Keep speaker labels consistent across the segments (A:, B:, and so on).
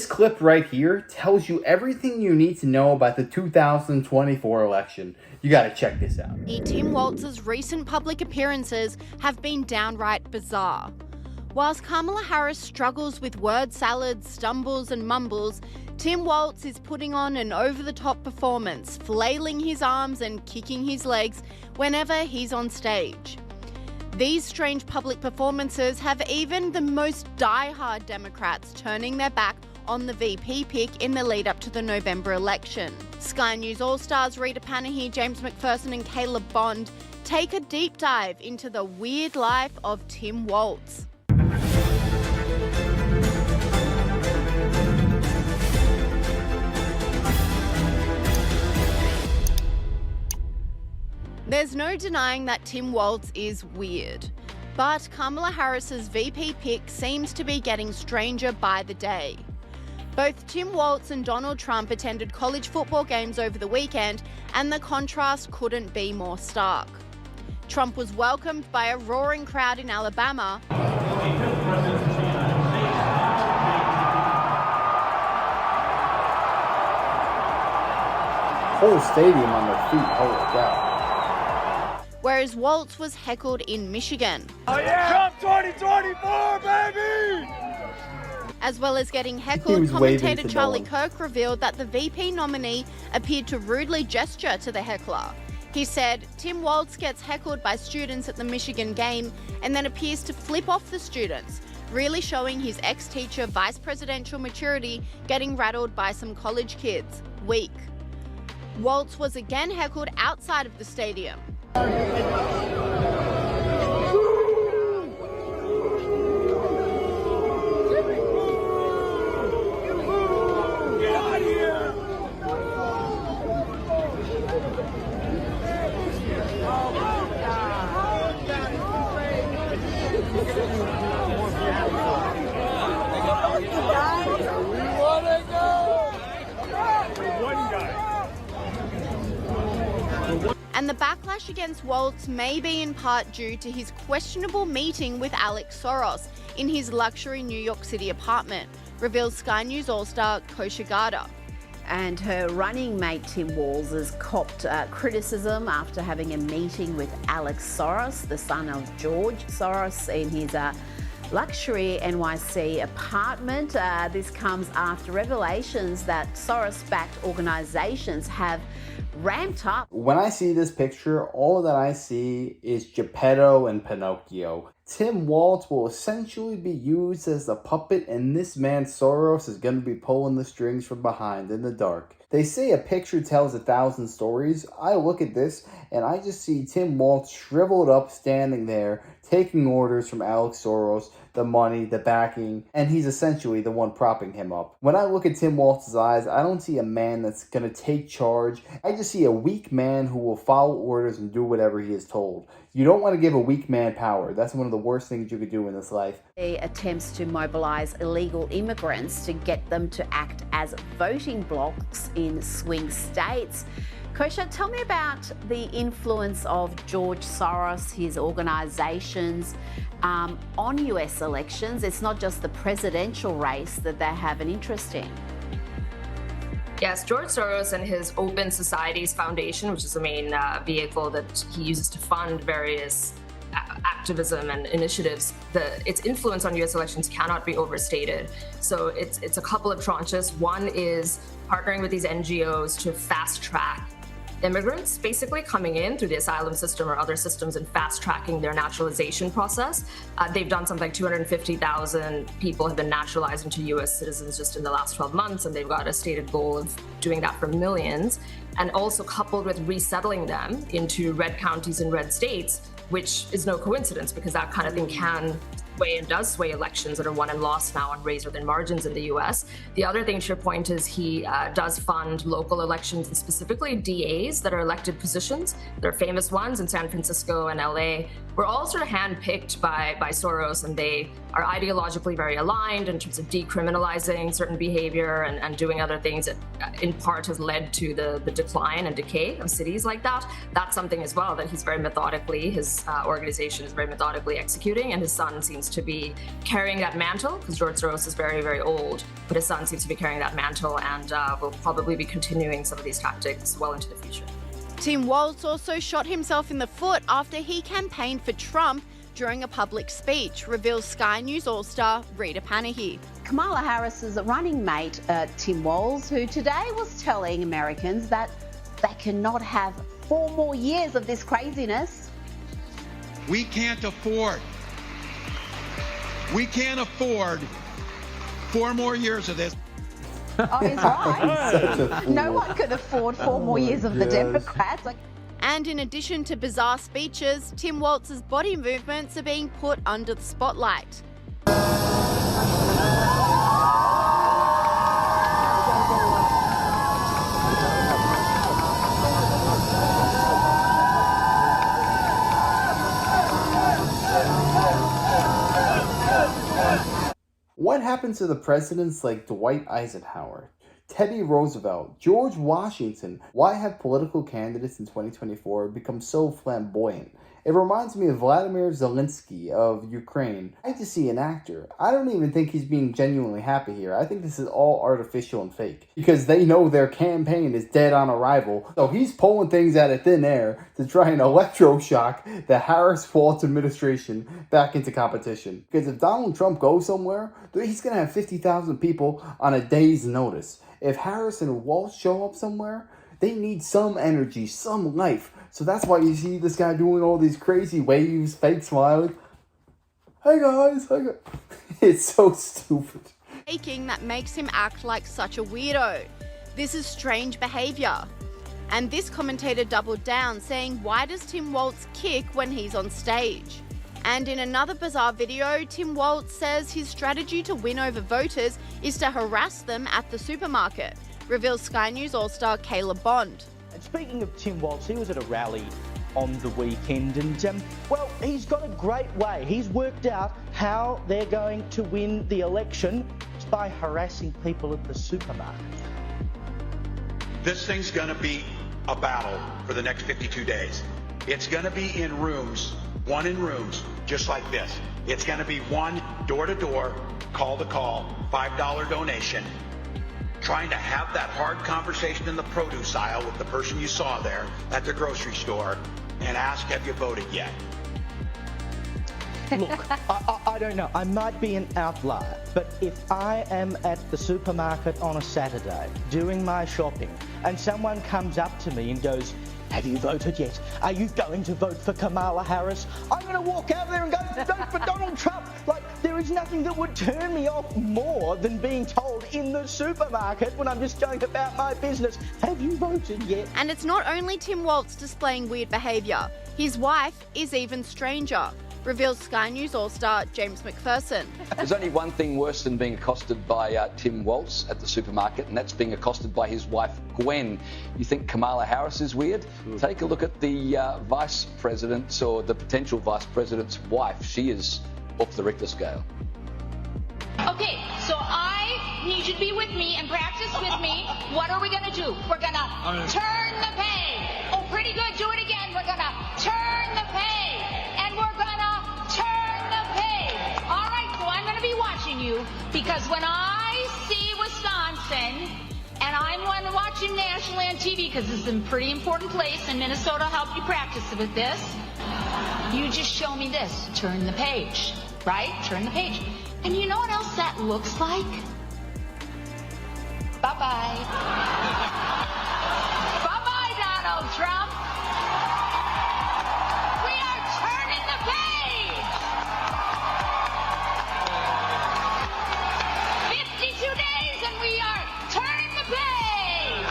A: This clip right here tells you everything you need to know about the 2024 election. You gotta check this out.
B: Tim Waltz's recent public appearances have been downright bizarre. Whilst Kamala Harris struggles with word salad, stumbles and mumbles, Tim Waltz is putting on an over-the-top performance, flailing his arms and kicking his legs whenever he's on stage. These strange public performances have even the most die-hard Democrats turning their back on the VP pick in the lead up to the November election. Sky News All-Stars Rita Panahi, James McPherson and Caleb Bond take a deep dive into the weird life of Tim Waltz. There's no denying that Tim Waltz is weird, but Kamala Harris's VP pick seems to be getting stranger by the day. Both Tim Waltz and Donald Trump attended college football games over the weekend, and the contrast couldn't be more stark. Trump was welcomed by a roaring crowd in Alabama,
A: Whole stadium on their feet, holy cow.
B: whereas Waltz was heckled in Michigan.
C: Oh yeah! Trump 2024, baby!
B: As well as getting heckled,
A: was waving
B: commentator
A: to no
B: Charlie
A: one.
B: Kirk revealed that the VP nominee appeared to rudely gesture to the heckler. He said, Tim Waltz gets heckled by students at the Michigan game and then appears to flip off the students, really showing his ex-teacher vice presidential maturity getting rattled by some college kids. Weak. Waltz was again heckled outside of the stadium. And the backlash against Waltz may be in part due to his questionable meeting with Alex Soros in his luxury New York City apartment, reveals Sky News All-Star Kosha Garda.
D: And her running mate Tim Waltz has copped criticism after having a meeting with Alex Soros, the son of George Soros, in his luxury NYC apartment. This comes after revelations that Soros-backed organisations have ramped up.
A: When I see this picture, all that I see is Geppetto and Pinocchio. Tim Waltz will essentially be used as the puppet, and this man Soros is going to be pulling the strings from behind in the dark. They say a picture tells 1,000 stories. I look at this and I just see Tim Waltz shriveled up standing there taking orders from Alex Soros, the money, the backing, and he's essentially the one propping him up. When I look at Tim Waltz's eyes, I don't see a man that's going to take charge. I just see a weak man who will follow orders and do whatever he is told. You don't want to give a weak man power. That's one of the worst things you could do in this life.
D: The attempts to mobilise illegal immigrants to get them to act as voting blocs in swing states. Kosha, tell me about the influence of George Soros, his organisations, on US elections. It's not just the presidential race that they have an interest in.
E: Yes, George Soros and his Open Societies Foundation, which is the main vehicle that he uses to fund various activism and initiatives, its influence on U.S. elections cannot be overstated. So it's a couple of tranches. One is partnering with these NGOs to fast track immigrants basically coming in through the asylum system or other systems and fast tracking their naturalization process. They've done something like 250,000 people have been naturalized into U.S. citizens just in the last 12 months, and they've got a stated goal of doing that for millions. And also coupled with resettling them into red counties and red states, which is no coincidence because that kind of thing can sway and does sway elections that are won and lost now on razor-thin margins in the US. The other thing to your point is he does fund local elections and specifically DAs that are elected positions. There are famous ones in San Francisco and LA were all sort of handpicked by Soros, and they are ideologically very aligned in terms of decriminalizing certain behavior and doing other things that in part has led to the decline and decay of cities like that. That's something as well that he's very methodically, his organization is very methodically executing, and his son seems to be carrying that mantle, because George Soros is very, very old, but his son seems to be carrying that mantle and will probably be continuing some of these tactics well into the future.
B: Tim Waltz also shot himself in the foot after he campaigned for Trump during a public speech, reveals Sky News All-Star Rita Panahi.
D: Kamala Harris's running mate, Tim Waltz, who today was telling Americans that they cannot have 4 more years of this craziness.
F: We can't afford 4 more years of this.
D: Oh, he's right. No one could afford 4 more years of the Democrats.
B: And in addition to bizarre speeches, Tim Waltz's body movements are being put under the spotlight.
A: What happened to the presidents like Dwight Eisenhower, Teddy Roosevelt, George Washington? Why have political candidates in 2024 become so flamboyant? It reminds me of Vladimir Zelensky of Ukraine. I like to see an actor. I don't even think he's being genuinely happy here. I think this is all artificial and fake, because they know their campaign is dead on arrival. So he's pulling things out of thin air to try and electroshock the Harris-Waltz administration back into competition. Because if Donald Trump goes somewhere, he's going to have 50,000 people on a day's notice. If Harris and Waltz show up somewhere, they need some energy, some life. So that's why you see this guy doing all these crazy waves, fake smiling. Hey guys, hey guys. It's so stupid.
B: Faking that makes him act like such a weirdo. This is strange behavior. And this commentator doubled down, saying, why does Tim Waltz kick when he's on stage? And in another bizarre video, Tim Waltz says his strategy to win over voters is to harass them at the supermarket, reveals Sky News All-Star Kayla Bond.
G: And speaking of Tim Waltz, he was at a rally on the weekend and, well, he's got a great way. He's worked out how they're going to win the election by harassing people at the supermarket.
F: This thing's going to be a battle for the next 52 days. It's going to be in rooms, one in rooms, just like this. It's going to be one door-to-door, call-to-call, $5 donation, trying to have that hard conversation in the produce aisle with the person you saw there at the grocery store and ask, have you voted yet?
G: Look, I don't know. I might be an outlier, but if I am at the supermarket on a Saturday doing my shopping and someone comes up to me and goes, have you voted yet? Are you going to vote for Kamala Harris? I'm going to walk out there and go, vote for Donald Trump. Like, there is nothing that would turn me off more than being told in the supermarket when I'm just going about my business, have you voted yet?
B: And it's not only Tim Waltz displaying weird behaviour. His wife is even stranger, reveals Sky News All-Star James McPherson.
H: There's only one thing worse than being accosted by Tim Waltz at the supermarket, and that's being accosted by his wife, Gwen. You think Kamala Harris is weird? Take a look at the vice president's or the potential vice president's wife. She is off the Richter scale.
I: Okay, so I need you to be with me and practice with me. What are we going to do? We're going to turn the page. Oh, pretty good. Do it again. We're going to turn the page. And we're going to turn the page. All right, so I'm going to be watching you because when I see Wisconsin, and I'm watching nationally on TV because this is a pretty important place in Minnesota, help you practice with this. You just show me this. Turn the page, right? Turn the page. And you know what else that looks like? Bye-bye. Bye-bye, Donald Trump. We are turning the page. 52 days and we are turning the page.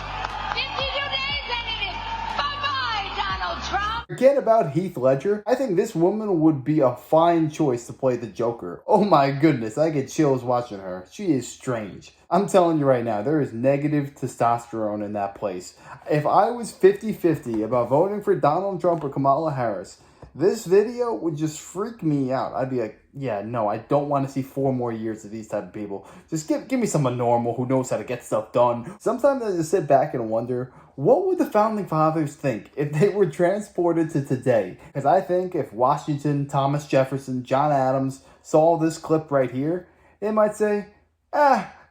I: 52 days and it is bye-bye, Donald Trump.
A: Forget about Heath Ledger. I think this woman would be a fine choice to play the Joker. Oh my goodness, I get chills watching her. She is strange. I'm telling you right now, there is negative testosterone in that place. If I was 50-50 about voting for Donald Trump or Kamala Harris, this video would just freak me out. I'd be like, yeah, no, I don't want to see 4 more years of these type of people. Just give me someone normal who knows how to get stuff done. Sometimes I just sit back and wonder, what would the founding fathers think if they were transported to today? Because I think if Washington, Thomas Jefferson, John Adams saw this clip right here, they might say,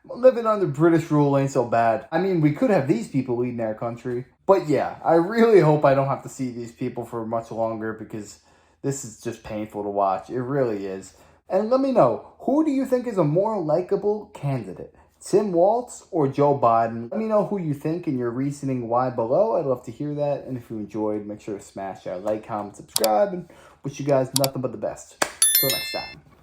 A: living under British rule ain't so bad. I mean, we could have these people leading our country. But yeah, I really hope I don't have to see these people for much longer, because this is just painful to watch. It really is. And let me know, who do you think is a more likable candidate? Tim Waltz or Joe Biden? Let me know who you think and your reasoning why below. I'd love to hear that. And if you enjoyed, make sure to smash that like, comment, subscribe, and wish you guys nothing but the best. Till next time.